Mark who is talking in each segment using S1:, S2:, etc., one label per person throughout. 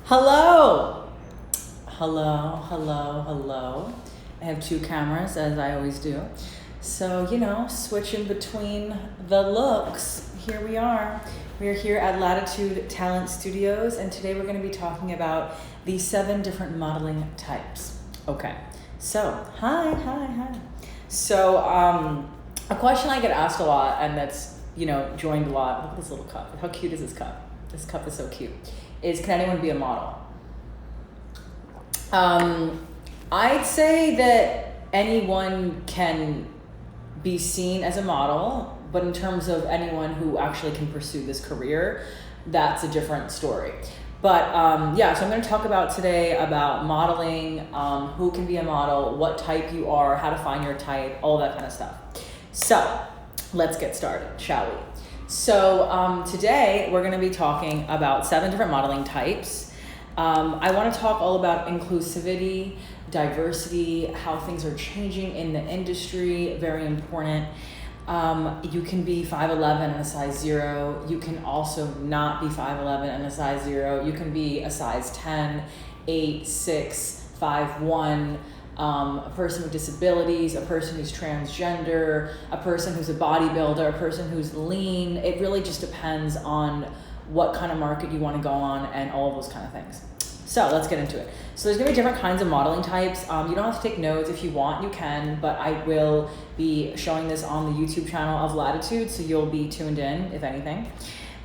S1: Hello. Hello, hello, hello. I have two cameras, as I always do. So, switching between the looks. Here we are. We are here at Latitude Talent Studios, and today we're going to be talking about the 7 different modeling types. Okay, so, hi. So, a question I get asked a lot, and that's, joined a lot. Look at this little cup. How cute is this cup? This cup is so cute. Is, can anyone be a model? I'd say that anyone can be seen as a model, but in terms of anyone who actually can pursue this career, that's a different story. But so I'm going to talk about today about modeling, who can be a model, what type you are, how to find your type, all that kind of stuff. So let's get started, shall we? So today we're going to be talking about 7 different modeling types. I want to talk all about inclusivity, diversity, how things are changing in the industry, very important. You can be 5'11" and a size 0. You can also not be 5'11" and a size 0. You can be a size 10, 8, 6, 5'1", a person with disabilities, a person who's transgender, a person who's a bodybuilder, a person who's lean. It really just depends on what kind of market you want to go on and all of those kind of things. So let's get into it. So there's going to be different kinds of modeling types. You don't have to take notes. If you want, you can, but I will be showing this on the YouTube channel of Latitude, so you'll be tuned in, if anything.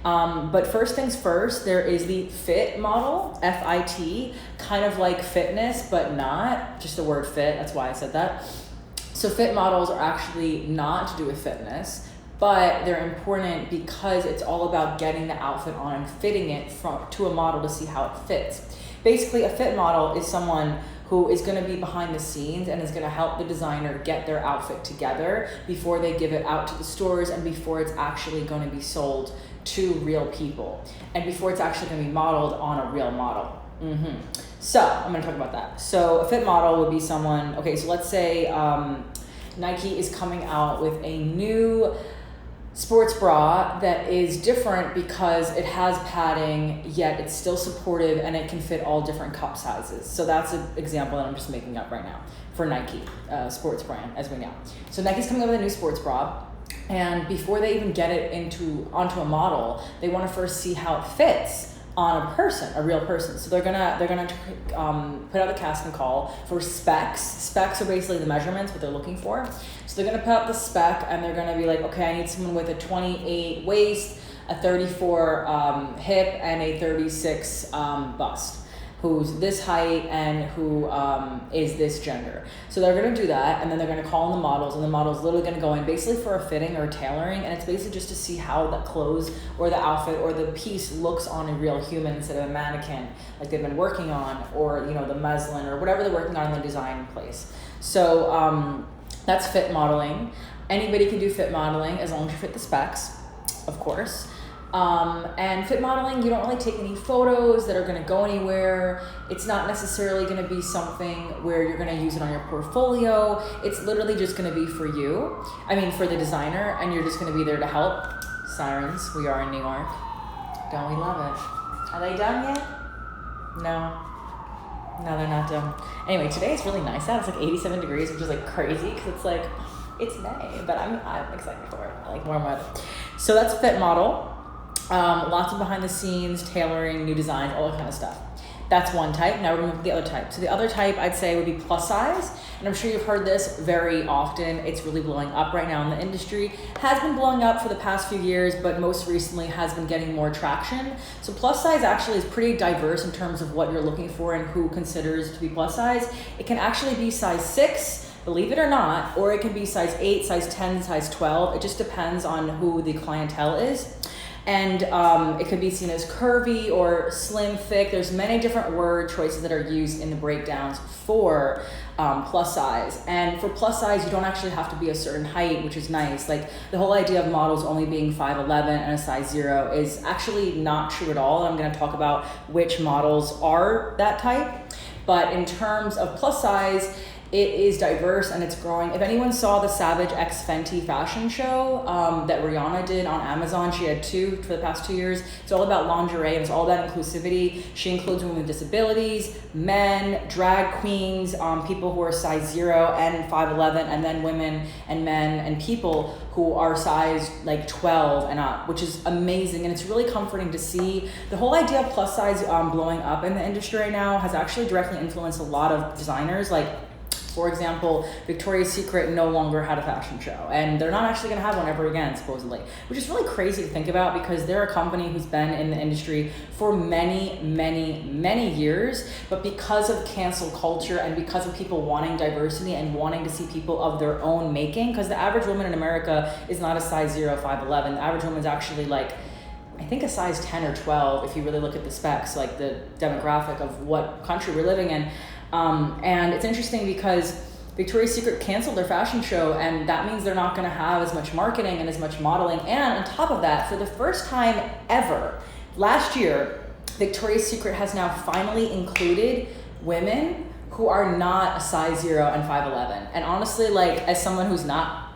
S1: But first things first, there is the fit model, F-I-T, kind of like fitness, but not, just the word fit, that's why I said that. So fit models are actually not to do with fitness, but they're important because it's all about getting the outfit on and fitting it to a model to see how it fits. Basically, a fit model is someone who is going to be behind the scenes and is going to help the designer get their outfit together before they give it out to the stores and before it's actually going to be sold to real people and before it's actually going to be modeled on a real model. So I'm going to talk about that. So a fit model would be someone, okay, so let's say Nike is coming out with a new sports bra that is different because it has padding, yet it's still supportive and it can fit all different cup sizes. So that's an example that I'm just making up right now for Nike, sports brand, as we know. So Nike's coming up with a new sports bra, and before they even get it onto a model, they want to first see how it fits on a person, a real person. So they're gonna put out the casting call for specs. Specs are basically the measurements, what they're looking for. So they're gonna put out the spec and they're gonna be like, okay, I need someone with a 28 waist, a 34 hip, and a 36 bust, who's this height and who is this gender. So they're gonna do that, and then they're gonna call in the models, and the model's literally gonna go in basically for a fitting or a tailoring, and it's basically just to see how the clothes or the outfit or the piece looks on a real human instead of a mannequin like they've been working on, or the muslin or whatever they're working on in the design place. So that's fit modeling. Anybody can do fit modeling as long as you fit the specs, of course. And fit modeling, you don't really take any photos that are going to go anywhere. It's not necessarily going to be something where you're going to use it on your portfolio. It's literally just going to be for you. For the designer, and you're just going to be there to help. Sirens, we are in New York. Don't we love it? Are they done yet? No, they're not done. Anyway, today it's really nice out. It's like 87 degrees, which is like crazy because it's like, it's May, but I'm excited for it. I like warm weather. So that's a fit model. Lots of behind the scenes, tailoring, new designs, all that kind of stuff. That's one type. Now we're going to move to the other type. So the other type I'd say would be plus size. And I'm sure you've heard this very often. It's really blowing up right now in the industry. Has been blowing up for the past few years, but most recently has been getting more traction. So plus size actually is pretty diverse in terms of what you're looking for and who considers to be plus size. It can actually be size 6, believe it or not, or it can be size 8, size 10, size 12. It just depends on who the clientele is. And it could be seen as curvy or slim, thick. There's many different word choices that are used in the breakdowns for plus size. And for plus size, you don't actually have to be a certain height, which is nice. Like the whole idea of models only being 5'11" and a size 0 is actually not true at all. I'm going to talk about which models are that type. But in terms of plus size, It is diverse and it's growing. If anyone saw the Savage X Fenty fashion show that Rihanna did on Amazon, she had 2 for the past 2 years. It's all about lingerie and it's all about inclusivity. She includes women with disabilities, men, drag queens, people who are size 0 and 5'11", and then women and men and people who are size like 12 and up, which is amazing. And it's really comforting to see. The whole idea of plus size blowing up in the industry right now has actually directly influenced a lot of designers. Like, for example, Victoria's Secret no longer had a fashion show, and they're not actually gonna have one ever again, supposedly, which is really crazy to think about because they're a company who's been in the industry for many, many, many years, but because of cancel culture and because of people wanting diversity and wanting to see people of their own making, because the average woman in America is not a size 0, 5'11", the average woman is actually like, I think a size 10 or 12 if you really look at the specs, like the demographic of what country we're living in. And it's interesting because Victoria's Secret canceled their fashion show, and that means they're not going to have as much marketing and as much modeling. And on top of that, for the first time ever, last year, Victoria's Secret has now finally included women who are not a size 0 and 5'11". And honestly, like, as someone who's not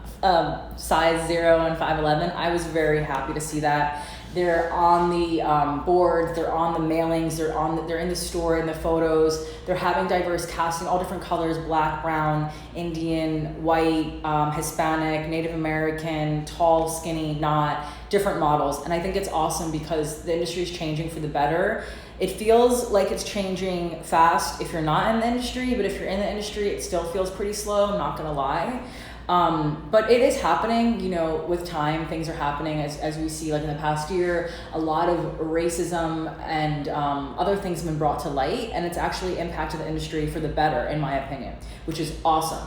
S1: size 0 and 5'11", I was very happy to see that. They're on the boards, they're on the mailings, they're in the store, in the photos. They're having diverse casting, all different colors: black, brown, Indian, white, Hispanic, Native American, tall, skinny, not, different models. And I think it's awesome because the industry is changing for the better. It feels like it's changing fast if you're not in the industry, but if you're in the industry, it still feels pretty slow, I'm not gonna lie. But it is happening, you know, with time. Things are happening as we see, like in the past year, a lot of racism and other things have been brought to light, and it's actually impacted the industry for the better, in my opinion, which is awesome.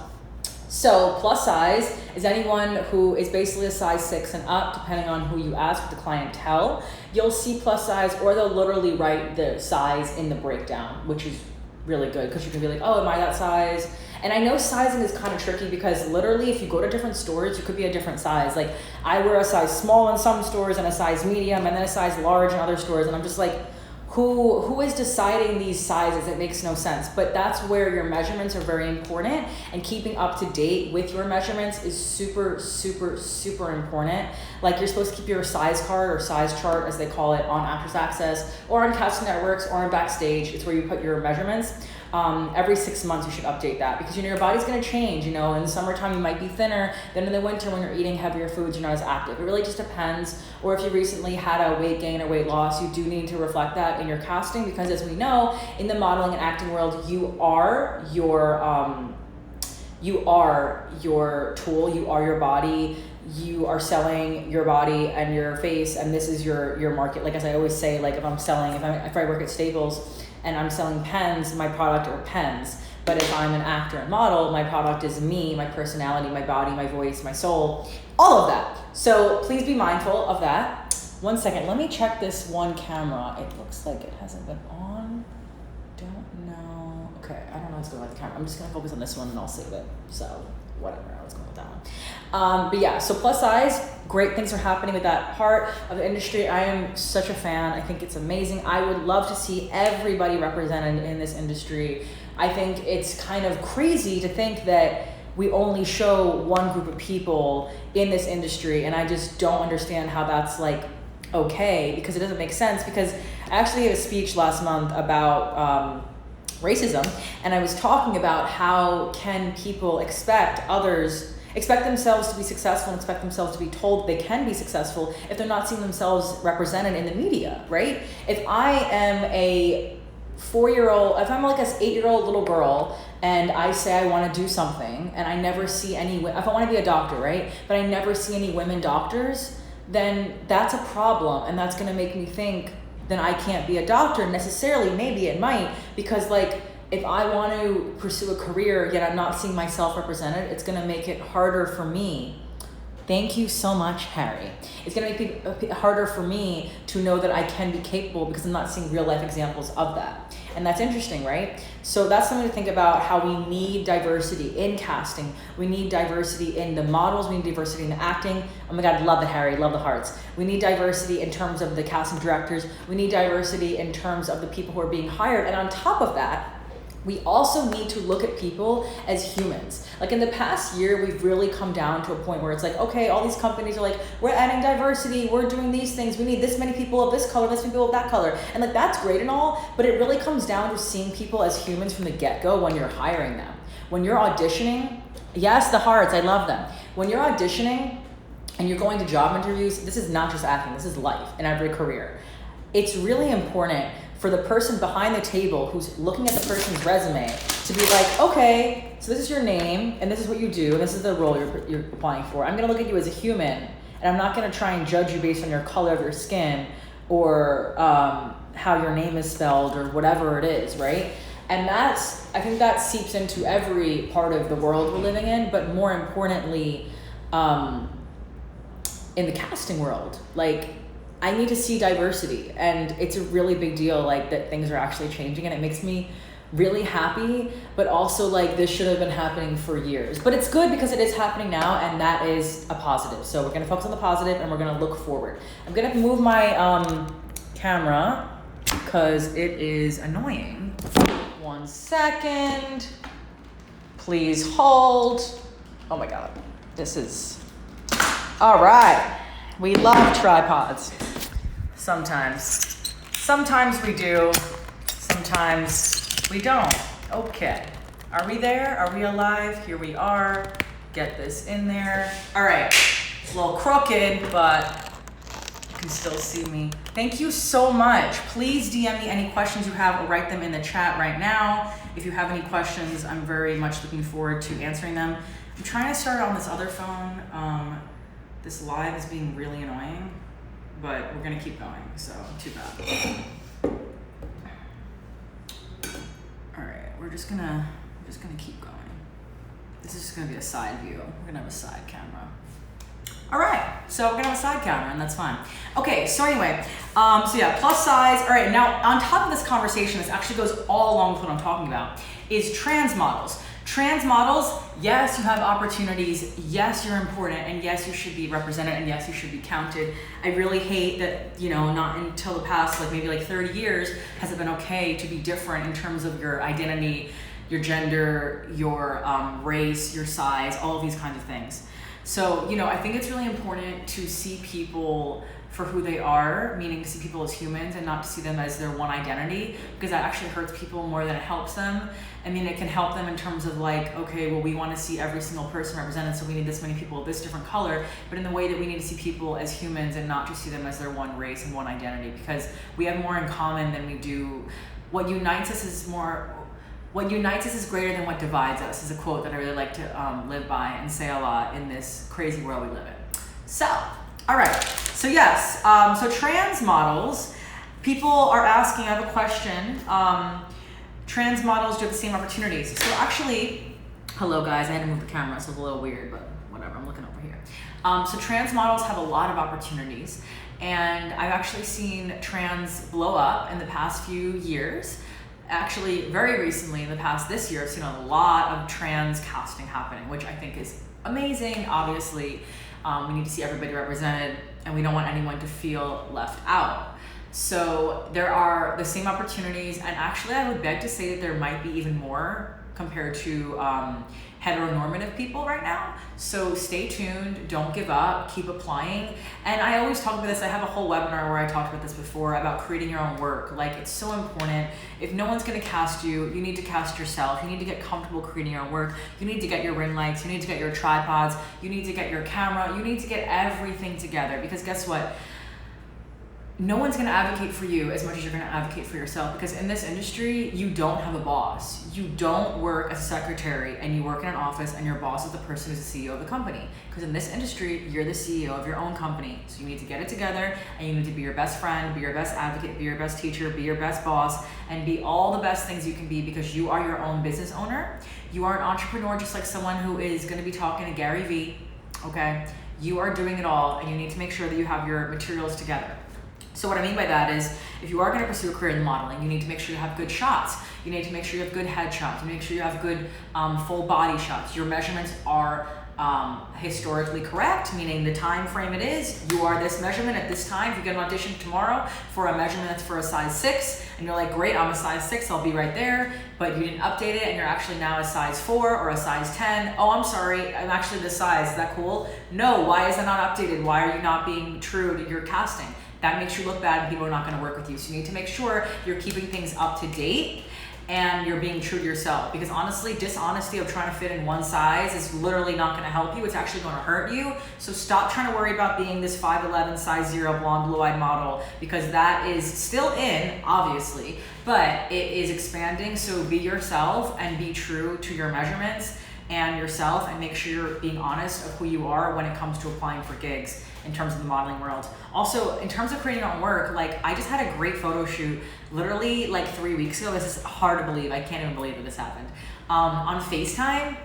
S1: So plus size is anyone who is basically a size 6 and up, depending on who you ask, the clientele. You'll see plus size, or they'll literally write the size in the breakdown, which is really good because you can be like, oh, am I that size? And I know sizing is kind of tricky because literally if you go to different stores, you could be a different size. Like, I wear a size small in some stores and a size medium and then a size large in other stores. And I'm just like, who is deciding these sizes? It makes no sense. But that's where your measurements are very important, and keeping up to date with your measurements is super, super, super important. Like, you're supposed to keep your size card or size chart, as they call it, on Actors Access or on Casting Networks or on Backstage. It's where you put your measurements. Every 6 months you should update that because, you know, your body's going to change. You know, in the summertime you might be thinner, then in the winter when you're eating heavier foods you're not as active. It really just depends. Or if you recently had a weight gain or weight loss, you do need to reflect that in your casting, because as we know, in the modeling and acting world, you are your tool, you are your body. You are selling your body and your face, and this is your market. Like, as I always say, like, if I work at Staples and I'm selling pens, my product are pens. But if I'm an actor and model, my product is me, my personality, my body, my voice, my soul, all of that. So please be mindful of that. 1 second, let me check this one camera. It looks like it hasn't been on. Don't know. Okay, I don't know what's going on with the camera. I'm just gonna focus on this one and I'll save it. So whatever, I was going with that one. But yeah, so plus size, great things are happening with that part of the industry. I am such a fan. I think it's amazing. I would love to see everybody represented in this industry. I think it's kind of crazy to think that we only show one group of people in this industry, and I just don't understand how that's like okay, because it doesn't make sense. Because I actually gave a speech last month about racism, and I was talking about how can people expect themselves to be successful and expect themselves to be told they can be successful if they're not seeing themselves represented in the media, right? If I am a 4-year-old, if I'm like an 8-year-old little girl and I say I want to do something and I never see any, if I want to be a doctor, right? But I never see any women doctors, then that's a problem, and that's going to make me think then I can't be a doctor necessarily. Maybe it might, because like, if I want to pursue a career yet I'm not seeing myself represented, it's going to make it harder for me. Thank you so much, Harry. It's going to make it harder for me to know that I can be capable because I'm not seeing real life examples of that. And that's interesting, right? So that's something to think about, how we need diversity in casting. We need diversity in the models. We need diversity in the acting. Oh my God, love the Harry, love the hearts. We need diversity in terms of the casting directors. We need diversity in terms of the people who are being hired. And on top of that, we also need to look at people as humans. Like in the past year, we've really come down to a point where it's like, okay, all these companies are like, we're adding diversity, we're doing these things, we need this many people of this color, this many people of that color. And like, that's great and all, but it really comes down to seeing people as humans from the get-go when you're hiring them. When you're auditioning, yes, the hearts, I love them. When you're auditioning and you're going to job interviews, this is not just acting, this is life in every career. It's really important for the person behind the table who's looking at the person's resume to be like, okay, so this is your name, and this is what you do, and this is the role you're applying for. I'm gonna look at you as a human, and I'm not gonna try and judge you based on your color of your skin or how your name is spelled or whatever it is, right? And I think that seeps into every part of the world we're living in, but more importantly, in the casting world. Like, I need to see diversity, and it's a really big deal, like, that things are actually changing, and it makes me really happy, but also like this should have been happening for years. But it's good because it is happening now, and that is a positive. So we're gonna focus on the positive and we're gonna look forward. I'm gonna move my camera because it is annoying. 1 second. Please hold. Oh my God, this is, all right. We love tripods. Sometimes we do, sometimes we don't. Okay, are we there? Are we alive? Here we are. Get this in there. All right, it's a little crooked, but you can still see me. Thank you so much. Please DM me any questions you have or write them in the chat right now. If you have any questions, I'm very much looking forward to answering them. I'm trying to start on this other phone. This live is being really annoying, but we're gonna keep going, so too bad. All right, we're just gonna keep going. This is just gonna be a side view. We're gonna have a side camera. All right, so we're gonna have a side camera, and that's fine. Okay, so anyway, so yeah, plus size. All right, now on top of this conversation, this actually goes all along with what I'm talking about, is trans models. Trans models, yes, you have opportunities, yes, you're important, and yes, you should be represented, and yes, you should be counted. I really hate that, not until the past, like maybe like 30 years, has it been okay to be different in terms of your identity, your gender, your race, your size, all of these kinds of things. So, I think it's really important to see people for who they are, meaning to see people as humans and not to see them as their one identity, because that actually hurts people more than it helps them. I mean, it can help them in terms of like, okay, well, we want to see every single person represented, so we need this many people of this different color, but in the way that we need to see people as humans and not just see them as their one race and one identity, because we have more in common than we do. What unites us is greater than what divides us, is a quote that I really like to live by and say a lot in this crazy world we live in. So, all right, so yes, so trans models, people are asking, I have a question, trans models do have the same opportunities. So actually, hello guys, I had to move the camera, so it's a little weird, but whatever, I'm looking over here. So trans models have a lot of opportunities, and I've actually seen trans blow up in the past few years. Actually, very recently, in the past this year, I've seen a lot of trans casting happening, which I think is amazing. Obviously, we need to see everybody represented, and we don't want anyone to feel left out. So there are the same opportunities, and actually I would beg to say that there might be even more compared to heteronormative people right now. So stay tuned, don't give up, keep applying. And I always talk about this, I have a whole webinar where I talked about this before, about creating your own work. Like, it's so important. If no one's gonna cast you, you need to cast yourself. You need to get comfortable creating your own work. You need to get your ring lights, you need to get your tripods, you need to get your camera, you need to get everything together, because guess what? No one's gonna advocate for you as much as you're gonna advocate for yourself, because in this industry, you don't have a boss. You don't work as a secretary and you work in an office and your boss is the person who's the CEO of the company. Because in this industry, you're the CEO of your own company. So you need to get it together, and you need to be your best friend, be your best advocate, be your best teacher, be your best boss, and be all the best things you can be, because you are your own business owner. You are an entrepreneur, just like someone who is gonna be talking to Gary Vee, okay? You are doing it all, and you need to make sure that you have your materials together. So what I mean by that is, if you are going to pursue a career in modeling, you need to make sure you have good shots. You need to make sure you have good head shots. You need to make sure you have good full body shots. Your measurements are historically correct, meaning the time frame it is, you are this measurement at this time. If you get an audition tomorrow for a measurement that's for a size 6, and you're like, great, I'm a size 6, I'll be right there, but you didn't update it and you're actually now a size 4 or a size 10. Oh, I'm sorry, I'm actually this size, is that cool? No, why is that not updated? Why are you not being true to your casting? That makes you look bad and people are not gonna work with you. So you need to make sure you're keeping things up to date and you're being true to yourself, because honestly, dishonesty of trying to fit in one size is literally not gonna help you. It's actually gonna hurt you. So stop trying to worry about being this 5'11", size 0, blonde, blue-eyed model, because that is still in, obviously, but it is expanding. So be yourself and be true to your measurements and yourself, and make sure you're being honest of who you are when it comes to applying for gigs in terms of the modeling world. Also, in terms of creating your own work, like I just had a great photo shoot literally like 3 weeks ago. This is hard to believe. I can't even believe that this happened. On FaceTime.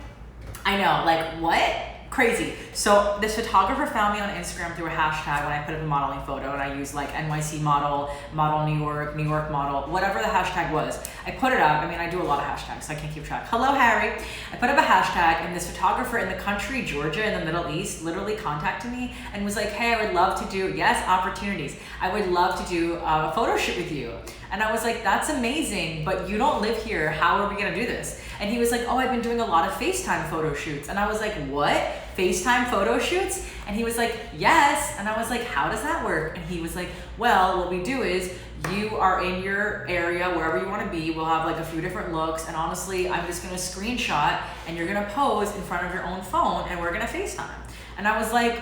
S1: I know, like what? Crazy. So this photographer found me on Instagram through a hashtag when I put up a modeling photo, and I used like NYC model, model New York model, whatever the hashtag was. I put it up. I mean, I do a lot of hashtags, so I can't keep track. Hello, Harry. I put up a hashtag, and this photographer in the country, Georgia, in the Middle East, literally contacted me and was like, hey, I would love to do, yes, opportunities. I would love to do a photo shoot with you. And I was like, that's amazing, but you don't live here. How are we gonna do this? And he was like, oh, I've been doing a lot of FaceTime photo shoots. And I was like, what? FaceTime photo shoots? And he was like, yes. And I was like, how does that work? And he was like, well, what we do is you are in your area, wherever you wanna be. We'll have like a few different looks. And honestly, I'm just gonna screenshot and you're gonna pose in front of your own phone and we're gonna FaceTime. And I was like,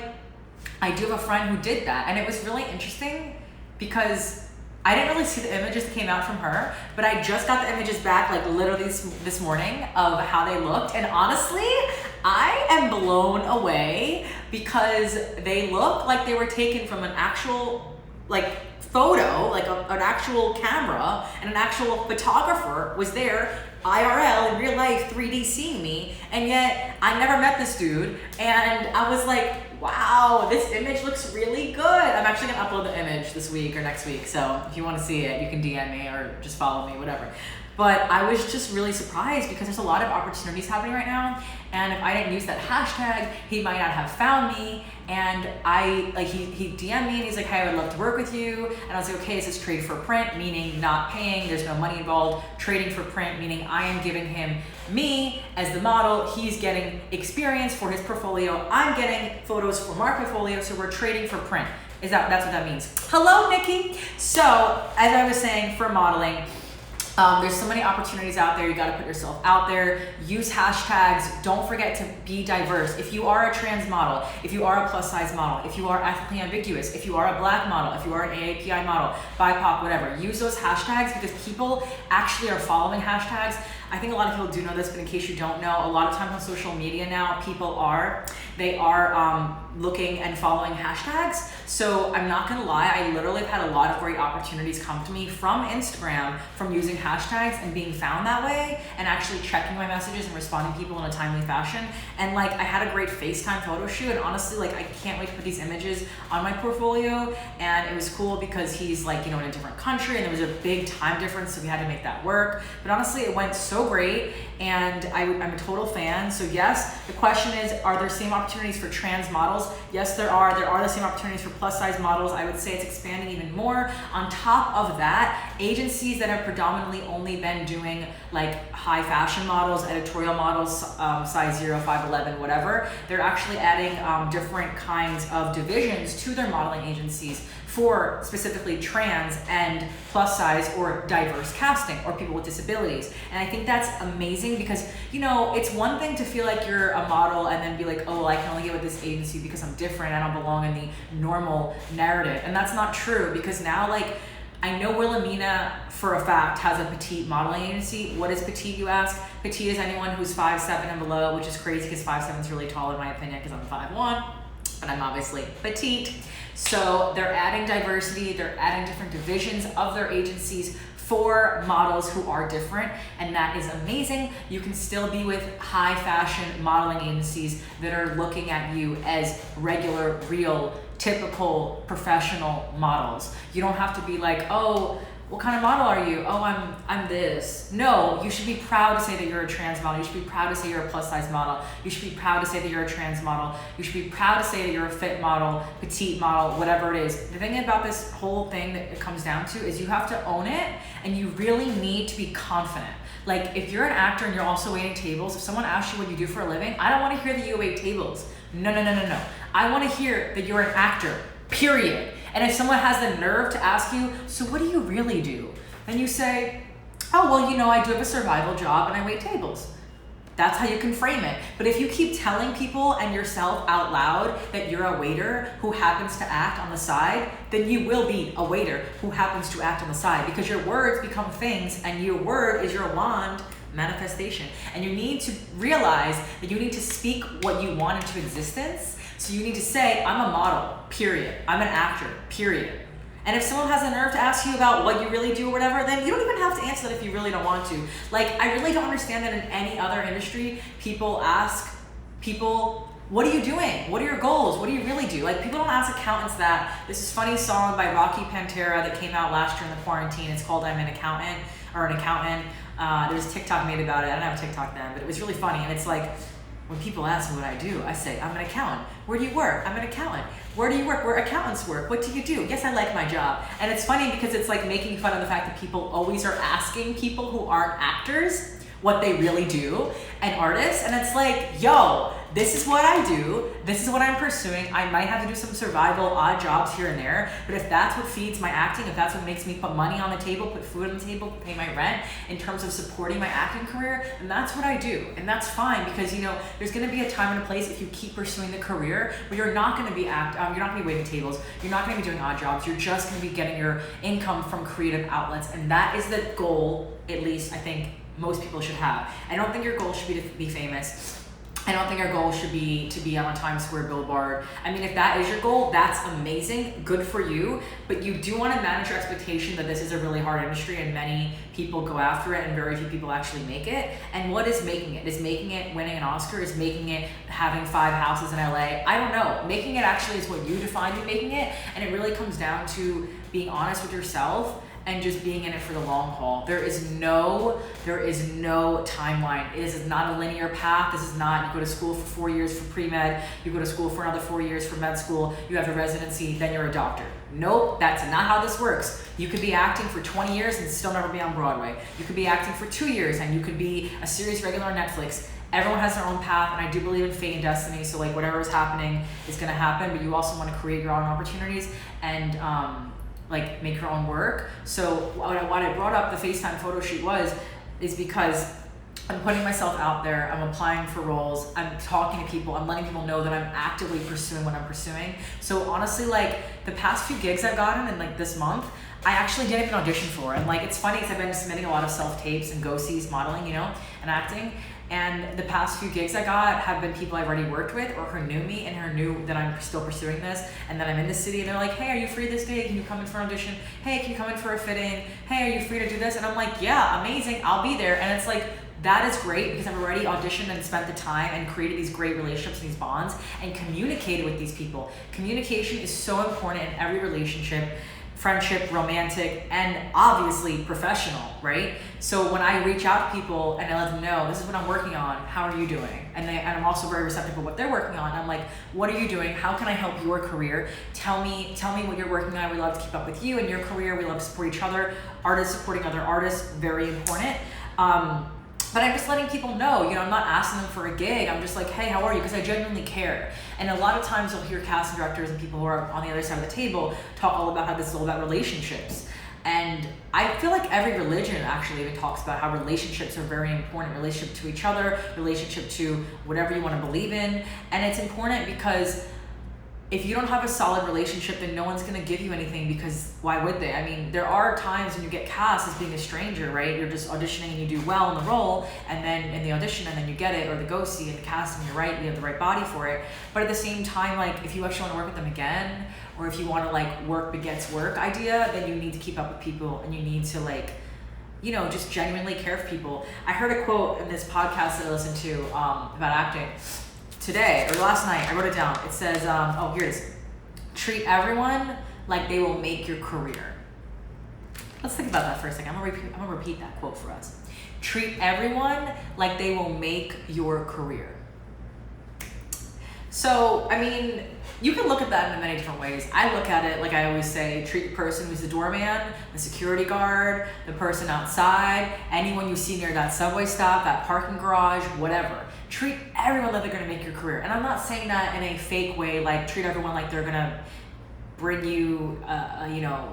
S1: I do have a friend who did that. And it was really interesting because I didn't really see the images that came out from her, but I just got the images back like literally this morning of how they looked. And honestly, I am blown away because they look like they were taken from an actual like photo, like an actual camera, and an actual photographer was there IRL in real life 3D seeing me, and yet I never met this dude. And I was like, wow, this image looks really good. I'm actually gonna upload the image this week or next week, so if you wanna see it, you can DM me or just follow me, whatever. But I was just really surprised because there's a lot of opportunities happening right now, and if I didn't use that hashtag, he might not have found me. And he DM'd me and he's like, hey, I would love to work with you. And I was like, okay, this is trade for print, meaning not paying, there's no money involved. Trading for print, meaning I am giving him me as the model, he's getting experience for his portfolio, I'm getting photos for my portfolio, so we're trading for print. That's what that means. Hello, Nikki. So, as I was saying, for modeling, there's so many opportunities out there. You got to put yourself out there. Use hashtags. Don't forget to be diverse. If you are a trans model, if you are a plus size model, if you are ethnically ambiguous, if you are a black model, if you are an AAPI model, BIPOC, whatever, use those hashtags because people actually are following hashtags. I think a lot of people do know this, but in case you don't know, a lot of times on social media now, people are looking and following hashtags. So I'm not gonna lie, I literally have had a lot of great opportunities come to me from Instagram from using hashtags and being found that way and actually checking my messages and responding to people in a timely fashion. And like, I had a great FaceTime photo shoot, and honestly, like, I can't wait to put these images on my portfolio. And it was cool because he's like, in a different country and there was a big time difference, so we had to make that work. But honestly, it went so great, and I'm a total fan. So yes, the question is, are there same opportunities for trans models? Yes, there are. There are the same opportunities for plus size models. I would say it's expanding even more. On top of that, agencies that have predominantly only been doing like high fashion models, editorial models, size 0, 5'11", whatever, they're actually adding different kinds of divisions to their modeling agencies for specifically trans and plus size or diverse casting or people with disabilities. And I think that's amazing because, it's one thing to feel like you're a model and then be like, oh, well, I can only get with this agency because I'm different, I don't belong in the normal narrative. And that's not true, because now, like, I know Wilhelmina for a fact has a petite modeling agency. What is petite, you ask? Petite is anyone who's 5'7" and below, which is crazy because 5'7" is really tall in my opinion because I'm 5'1", but I'm obviously petite. So they're adding diversity, they're adding different divisions of their agencies for models who are different, and that is amazing. You can still be with high fashion modeling agencies that are looking at you as regular, real, typical professional models. You don't have to be like, oh, what kind of model are you? Oh, I'm this. No, you should be proud to say that you're a trans model. You should be proud to say you're a plus size model. You should be proud to say that you're a trans model. You should be proud to say that you're a fit model, petite model, whatever it is. The thing about this whole thing that it comes down to is you have to own it, and you really need to be confident. Like, if you're an actor and you're also waiting tables, if someone asks you what you do for a living, I don't want to hear that you wait tables. No. I want to hear that you're an actor, period. And if someone has the nerve to ask you, so what do you really do? Then you say, oh, well, I do have a survival job and I wait tables. That's how you can frame it. But if you keep telling people and yourself out loud that you're a waiter who happens to act on the side, then you will be a waiter who happens to act on the side, because your words become things, and your word is your wand manifestation. And you need to realize that you need to speak what you want into existence. So you need to say, I'm a model, period. I'm an actor, period. And if someone has the nerve to ask you about what you really do or whatever, then you don't even have to answer that if you really don't want to. Like, I really don't understand that in any other industry, people ask people, what are you doing? What are your goals? What do you really do? Like, people don't ask accountants that. This is funny song by Rocky Pantera that came out last year in the quarantine. It's called I'm an Accountant, or an Accountant. There's a TikTok made about it. I didn't have a TikTok then, but it was really funny. And it's like, when people ask me what I do, I say, I'm an accountant. Where do you work? I'm an accountant. Where do you work? Where accountants work? What do you do? Yes, I like my job. And it's funny because it's like making fun of the fact that people always are asking people who aren't actors what they really do, and artists. And it's like, yo, this is what I do. This is what I'm pursuing. I might have to do some survival odd jobs here and there, but if that's what feeds my acting, if that's what makes me put money on the table, put food on the table, pay my rent in terms of supporting my acting career, then that's what I do. And that's fine, because there's gonna be a time and a place if you keep pursuing the career where you're not gonna be you're not gonna be waiting tables, you're not gonna be doing odd jobs, you're just gonna be getting your income from creative outlets. And that is the goal, at least I think most people should have. I don't think your goal should be to be famous. I don't think our goal should be to be on a Times Square billboard. I mean, if that is your goal, that's amazing, good for you, but you do want to manage your expectation that this is a really hard industry and many people go after it and very few people actually make it. And what is making it? Is making it winning an Oscar? Is making it having 5 houses in LA? I don't know. Making it actually is what you define you making it, and it really comes down to being honest with yourself and just being in it for the long haul. There is no timeline. This is not a linear path. This is not, you go to school for 4 years for pre-med, you go to school for another 4 years for med school, you have a residency, then you're a doctor. Nope, that's not how this works. You could be acting for 20 years and still never be on Broadway. You could be acting for 2 years and you could be a series regular on Netflix. Everyone has their own path, and I do believe in fate and destiny, so like whatever is happening is gonna happen, but you also wanna create your own opportunities and like make your own work. So what I brought up the FaceTime photo shoot is because I'm putting myself out there, I'm applying for roles, I'm talking to people, I'm letting people know that I'm actively pursuing what I'm pursuing. So honestly, like the past few gigs I've gotten in like this month, I actually didn't even audition for. And like, it's funny because I've been submitting a lot of self-tapes and go-sees modeling, and acting. And the past few gigs I got have been people I've already worked with or who knew me and who knew that I'm still pursuing this and that I'm in the city, and they're like, hey, are you free this day? Can you come in for an audition? Hey, can you come in for a fitting? Hey, are you free to do this? And I'm like, yeah, amazing, I'll be there. And it's like, that is great because I've already auditioned and spent the time and created these great relationships and these bonds and communicated with these people. Communication is so important in every relationship. Friendship, romantic, and obviously professional, right? So when I reach out to people and I let them know, this is what I'm working on, how are you doing? And I'm also very receptive for what they're working on. I'm like, what are you doing? How can I help your career? Tell me what you're working on. We love to keep up with you and your career. We love to support each other. Artists supporting other artists, very important. But I'm just letting people know, I'm not asking them for a gig. I'm just like, hey, how are you? Because I genuinely care. And a lot of times you'll hear casting directors and people who are on the other side of the table talk all about how this is all about relationships. And I feel like every religion actually even talks about how relationships are very important. Relationship to each other, relationship to whatever you want to believe in. And it's important because if you don't have a solid relationship, then no one's gonna give you anything, because why would they? I mean, there are times when you get cast as being a stranger, right? You're just auditioning and you do well in the role, and then in the audition, and then you get it, or the go-see and the casting, you're right, you have the right body for it. But at the same time, like, if you actually wanna work with them again, or if you wanna like work begets work idea, then you need to keep up with people, and you need to like, just genuinely care for people. I heard a quote in this podcast that I listened to about acting today, or last night, I wrote it down. It says, here it is. Treat everyone like they will make your career. Let's think about that for a second. I'm gonna repeat that quote for us. Treat everyone like they will make your career. So, I mean, you can look at that in many different ways. I look at it, like I always say, treat the person who's the doorman, the security guard, the person outside, anyone you see near that subway stop, that parking garage, whatever. Treat everyone like they're gonna make your career. And I'm not saying that in a fake way, like treat everyone like they're gonna bring you,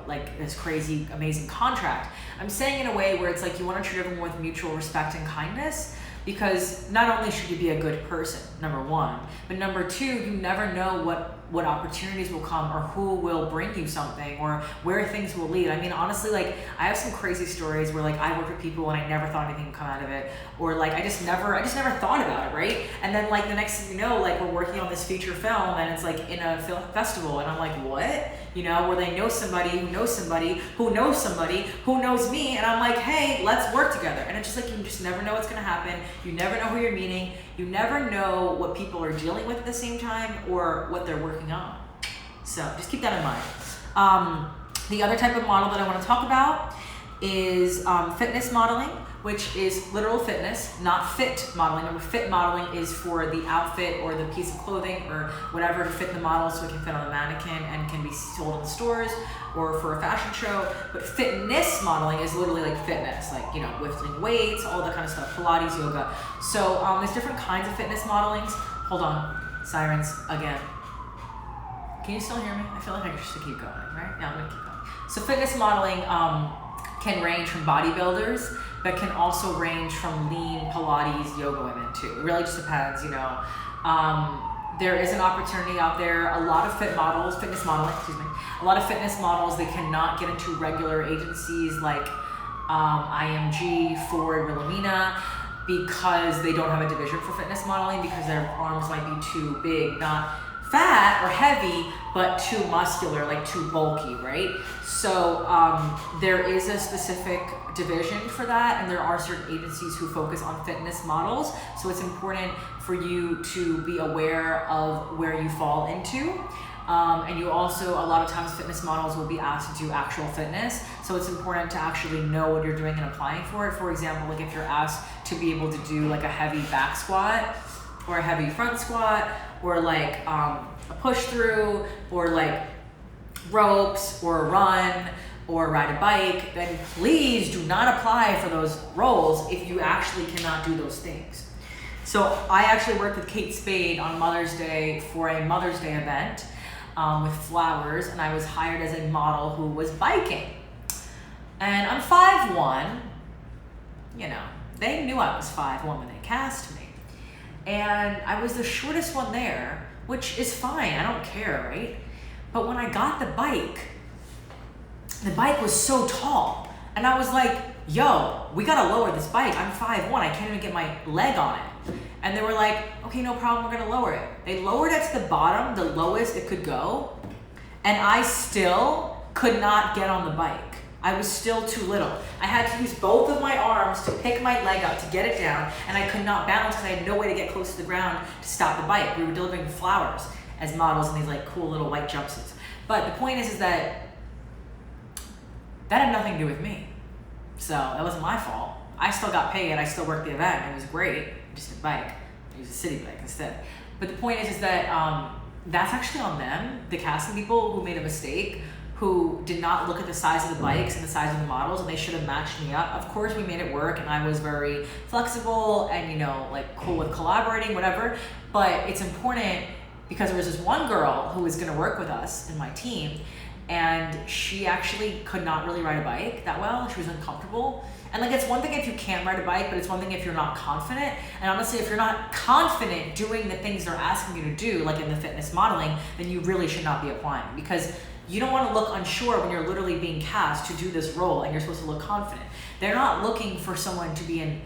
S1: like this crazy, amazing contract. I'm saying in a way where it's like you wanna treat everyone with mutual respect and kindness, because not only should you be a good person, number one, but number two, you never know what opportunities will come or who will bring you something or where things will lead. I mean, honestly, like I have some crazy stories where like I work with people and I never thought anything would come out of it, or like I just never thought about it, right? And then like the next thing you know, like we're working on this feature film and it's like in a film festival and I'm like, what? You know, where they know somebody who knows somebody who knows somebody who knows me, and I'm like, hey, let's work together. And it's just like you just never know what's gonna happen. You never know who you're meeting. You never know what people are dealing with at the same time or what they're working on. So just keep that in mind. The other type of model that I want to talk about is fitness modeling, which is literal fitness, not fit modeling. Remember, fit modeling is for the outfit or the piece of clothing or whatever to fit the model so it can fit on the mannequin and can be sold in the stores or for a fashion show. But fitness modeling is literally like fitness, like, you know, lifting weights, all that kind of stuff, Pilates, yoga. So there's different kinds of fitness modelings. Hold on, sirens again. Can you still hear me? I feel like I should keep going, right? Yeah, I'm gonna keep going. So fitness modeling can range from bodybuilders, but can also range from lean Pilates yoga women too. It really just depends, you know. There is an opportunity out there. A lot of fitness models, a lot of fitness models, they cannot get into regular agencies like IMG, Ford, Wilhelmina, because they don't have a division for fitness modeling because their arms might be too big, not fat or heavy, but too muscular, like too bulky, right? So there is a specific division for that, and there are certain agencies who focus on fitness models. So it's important for you to be aware of where you fall into. And you also, a lot of times fitness models will be asked to do actual fitness. So it's important to actually know what you're doing and applying for it. For example, like if you're asked to be able to do like a heavy back squat or a heavy front squat, or like a push through, or like ropes, or a run, or ride a bike, then please do not apply for those roles if you actually cannot do those things. So I actually worked with Kate Spade on Mother's Day for a Mother's Day event with flowers, and I was hired as a model who was biking. And I'm 5'1", you know, they knew I was 5'1" when they cast me. And I was the shortest one there, which is fine, I don't care, right? But when I got the bike was so tall. And I was like, yo, we gotta lower this bike. I'm 5'1", I can't even get my leg on it. And they were like, okay, no problem, we're gonna lower it. They lowered it to the bottom, the lowest it could go. And I still could not get on the bike. I was still too little. I had to use both of my arms to pick my leg up to get it down, and I could not balance because I had no way to get close to the ground to stop the bike. We were delivering flowers as models in these like cool little white jumpsuits. But the point is that had nothing to do with me. So that wasn't my fault. I still got paid, I still worked the event, it was great, just a bike. I used a city bike instead. But the point is that that's actually on them, the casting people who made a mistake, who did not look at the size of the bikes and the size of the models, and they should have matched me up. Of course, we made it work, and I was very flexible and, you know, like cool with collaborating, whatever. But it's important because there was this one girl who was gonna work with us in my team, and she actually could not really ride a bike that well. She was uncomfortable. And like, it's one thing if you can ride a bike, but it's one thing if you're not confident. And honestly, if you're not confident doing the things they're asking you to do, like in the fitness modeling, then you really should not be applying, because you don't want to look unsure when you're literally being cast to do this role and you're supposed to look confident. They're not looking for someone to be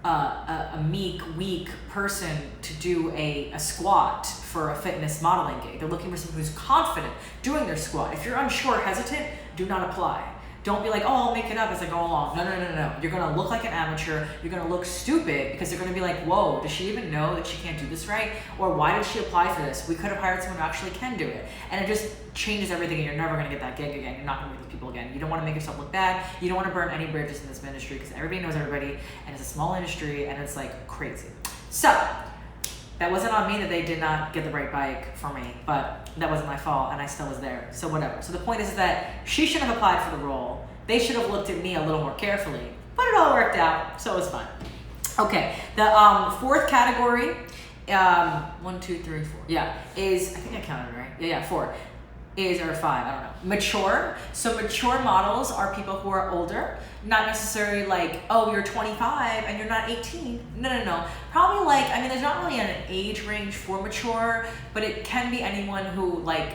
S1: a meek, weak person to do a squat for a fitness modeling gig. They're looking for someone who's confident doing their squat. If you're unsure, hesitant, do not apply. Don't be like, oh, I'll make it up as I go along. No. You're gonna look like an amateur. You're gonna look stupid because they're gonna be like, whoa, does she even know that she can't do this right? Or why did she apply for this? We could have hired someone who actually can do it. And it just changes everything, and you're never gonna get that gig again. You're not gonna meet those people again. You don't wanna make yourself look bad. You don't wanna burn any bridges in this industry because everybody knows everybody, and it's a small industry, and it's like crazy. So, that wasn't on me that they did not get the right bike for me, but that wasn't my fault, and I still was there, so whatever. So the point is that she should have applied for the role. They should have looked at me a little more carefully, but it all worked out, so it was fun. Okay, the fourth category, 1, 2, 3, 4, yeah, is, I think I counted right, yeah, 4, is, or 5, I don't know, mature. So mature models are people who are older, not necessarily like, oh, you're 25 and you're not 18. No. Probably like, I mean, there's not really an age range for mature, but it can be anyone who like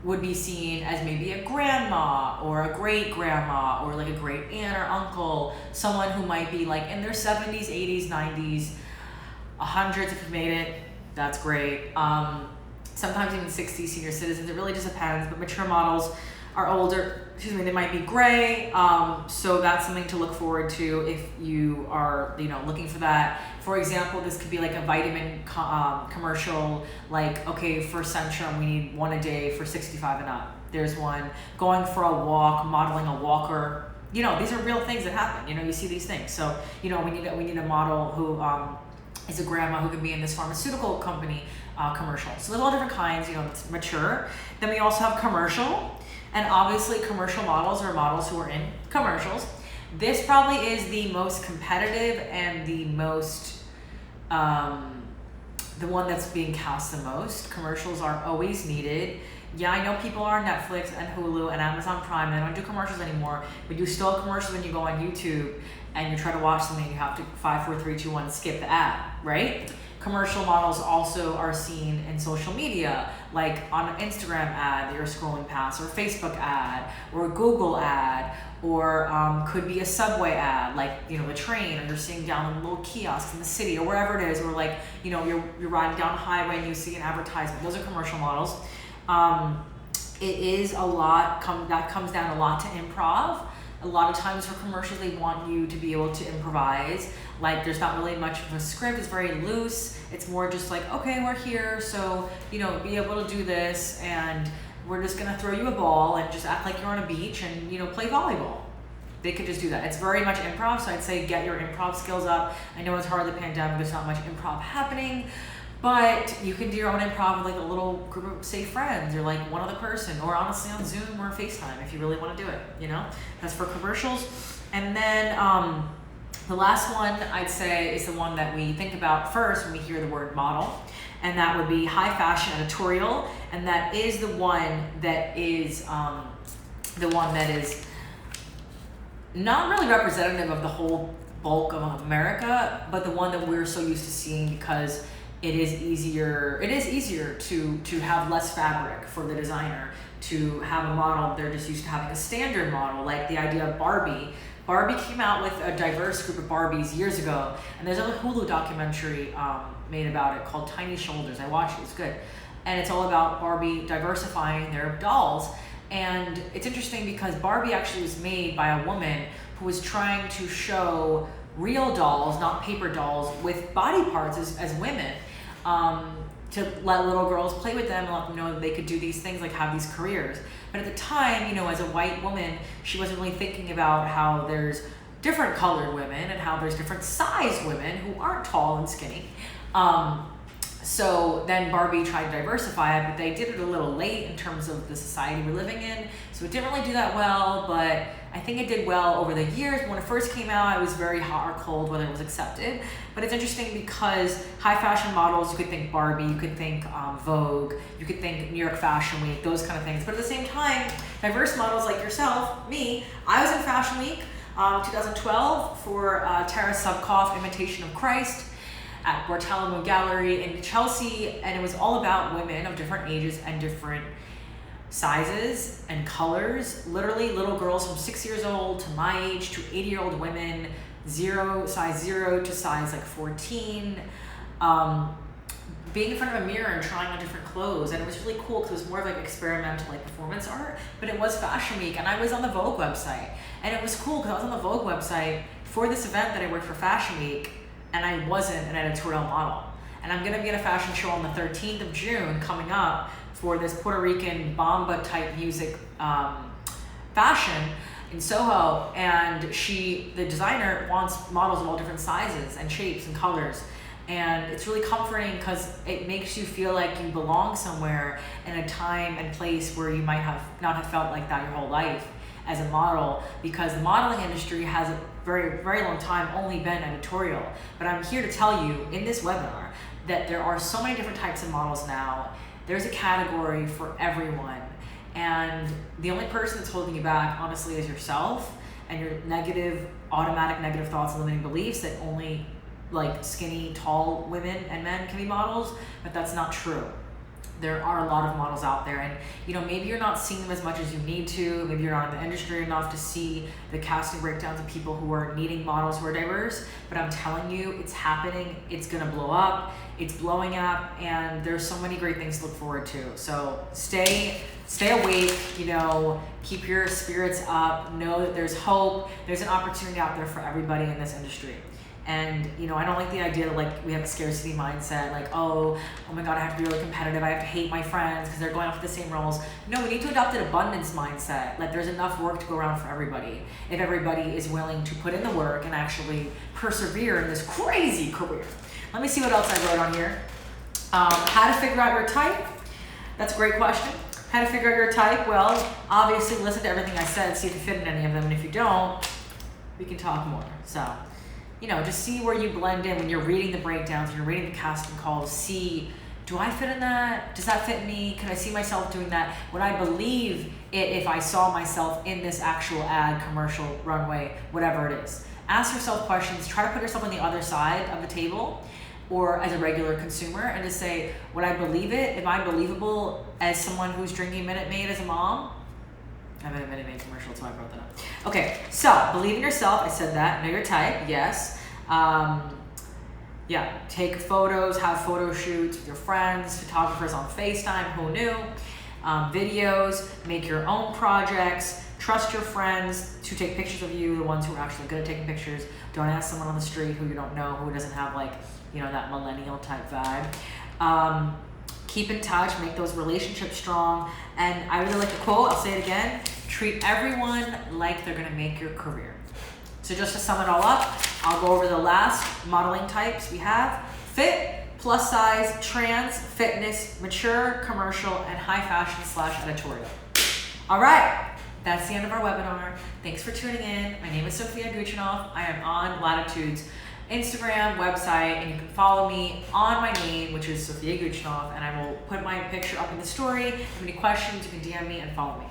S1: would be seen as maybe a grandma or a great grandma or like a great aunt or uncle, someone who might be like in their 70s, 80s, 90s, 100s if you've made it, that's great. Sometimes even 60 senior citizens, it really just depends, but mature models are older, they might be gray, so that's something to look forward to if you are, looking for that. For example, this could be like a vitamin commercial, like, okay, for Centrum, we need 1 a day for 65 and up. There's one. Going for a walk, modeling a walker, these are real things that happen, you see these things. So, we need a model who is a grandma who could be in this pharmaceutical company commercial. So there's all different kinds, it's mature. Then we also have commercial, and obviously commercial models are models who are in commercials. This probably is the most competitive and the most, the one that's being cast the most. Commercials are always needed. Yeah, I know people are on Netflix and Hulu and Amazon Prime, they don't do commercials anymore, but you still have commercials when you go on YouTube and you try to watch something, you have to 5, 4, 3, 2, 1, skip the ad, right? Commercial models also are seen in social media, like on an Instagram ad that you're scrolling past, or Facebook ad, or a Google ad, or could be a subway ad, like the train, or you're seeing down in little kiosks in the city, or wherever it is, or like you're riding down a highway and you see an advertisement. Those are commercial models. It is a lot that comes down a lot to improv. A lot of times for commercials, they want you to be able to improvise. Like there's not really much of a script, it's very loose. It's more just like, okay, we're here, so, be able to do this, and we're just gonna throw you a ball and just act like you're on a beach and, play volleyball. They could just do that. It's very much improv, so I'd say get your improv skills up. I know it's hard, the pandemic, there's not much improv happening, but you can do your own improv with like a little group of, say, friends, or like one other person, or honestly on Zoom or FaceTime if you really want to do it, That's for commercials. And then the last one I'd say is the one that we think about first when we hear the word model, and that would be high fashion editorial, and that is the one that is not really representative of the whole bulk of America, but the one that we're so used to seeing because it is easier to have less fabric for the designer, to have a model. They're just used to having a standard model, like the idea of Barbie. Barbie came out with a diverse group of Barbies years ago, and there's a Hulu documentary made about it called Tiny Shoulders. I watched it, it's good. And it's all about Barbie diversifying their dolls. And it's interesting because Barbie actually was made by a woman who was trying to show real dolls, not paper dolls, with body parts as women, to let little girls play with them and let them know that they could do these things, like have these careers. But at the time, as a white woman, she wasn't really thinking about how there's different colored women and how there's different sized women who aren't tall and skinny. So then Barbie tried to diversify it, but they did it a little late in terms of the society we're living in. So it didn't really do that well, but I think it did well over the years. When it first came out, it was very hot or cold whether it was accepted. But it's interesting because high fashion models, you could think Barbie, you could think Vogue, you could think New York Fashion Week, those kind of things. But at the same time, diverse models like yourself, me, I was in Fashion Week 2012 for Tara Subkoff, Imitation of Christ, at Bartholomew Gallery in Chelsea, and it was all about women of different ages and different sizes and colors. Literally little girls from 6 years old to my age to 80-year-old women, size 0 to size like 14. being in front of a mirror and trying on different clothes. And it was really cool because it was more of like experimental, like performance art, but it was Fashion Week and I was on the Vogue website. And it was cool because I was on the Vogue website for this event that I worked for Fashion Week, and I wasn't an editorial model. And I'm gonna be at a fashion show on the 13th of June coming up for this Puerto Rican bomba type music fashion in Soho, and the designer wants models of all different sizes and shapes and colors. And it's really comforting because it makes you feel like you belong somewhere in a time and place where you might not have felt like that your whole life as a model, because the modeling industry has a very, very long time only been editorial. But I'm here to tell you in this webinar that there are so many different types of models now. There's a category for everyone. And the only person that's holding you back, honestly, is yourself and your automatic negative thoughts and limiting beliefs that only like skinny, tall women and men can be models, but that's not true. There are a lot of models out there, and maybe you're not seeing them as much as you need to. Maybe you're not in the industry enough to see the casting breakdowns of people who are needing models who are diverse, but I'm telling you, it's happening. It's gonna blow up. It's blowing up, and there's so many great things to look forward to. So stay awake, keep your spirits up, know that there's hope. There's an opportunity out there for everybody in this industry. And, I don't like the idea that like we have a scarcity mindset, like, oh my God, I have to be really competitive. I have to hate my friends because they're going off the same roles. No, we need to adopt an abundance mindset. Like there's enough work to go around for everybody. If everybody is willing to put in the work and actually persevere in this crazy career. Let me see what else I wrote on here. How to figure out your type. That's a great question. How to figure out your type? Well, obviously listen to everything I said, see if you fit in any of them. And if you don't, we can talk more. So, just see where you blend in when you're reading the breakdowns, when you're reading the casting calls. See, do I fit in that? Does that fit me? Can I see myself doing that? Would I believe it if I saw myself in this actual ad, commercial, runway, whatever it is? Ask yourself questions. Try to put yourself on the other side of the table or as a regular consumer and just say, would I believe it? Am I believable as someone who's drinking Minute Maid as a mom? I'm in a Minute Maid commercial, so I brought that up. Okay, so believe in yourself. I said that. Know your type. Yes. Take photos, have photo shoots with your friends, photographers on FaceTime, who knew? Videos, make your own projects, trust your friends to take pictures of you, the ones who are actually good at taking pictures. Don't ask someone on the street who you don't know, who doesn't have that millennial type vibe. Keep in touch, make those relationships strong. And I really like the quote, I'll say it again, treat everyone like they're gonna make your career. So just to sum it all up, I'll go over the last modeling types we have: fit, plus size, trans, fitness, mature, commercial, and high fashion / editorial. All right, that's the end of our webinar. Thanks for tuning in. My name is Sophia Gutchinov. I am on Latitude's Instagram, website, and you can follow me on my name, which is Sophia Gutchinov, and I will put my picture up in the story. If you have any questions, you can DM me and follow me.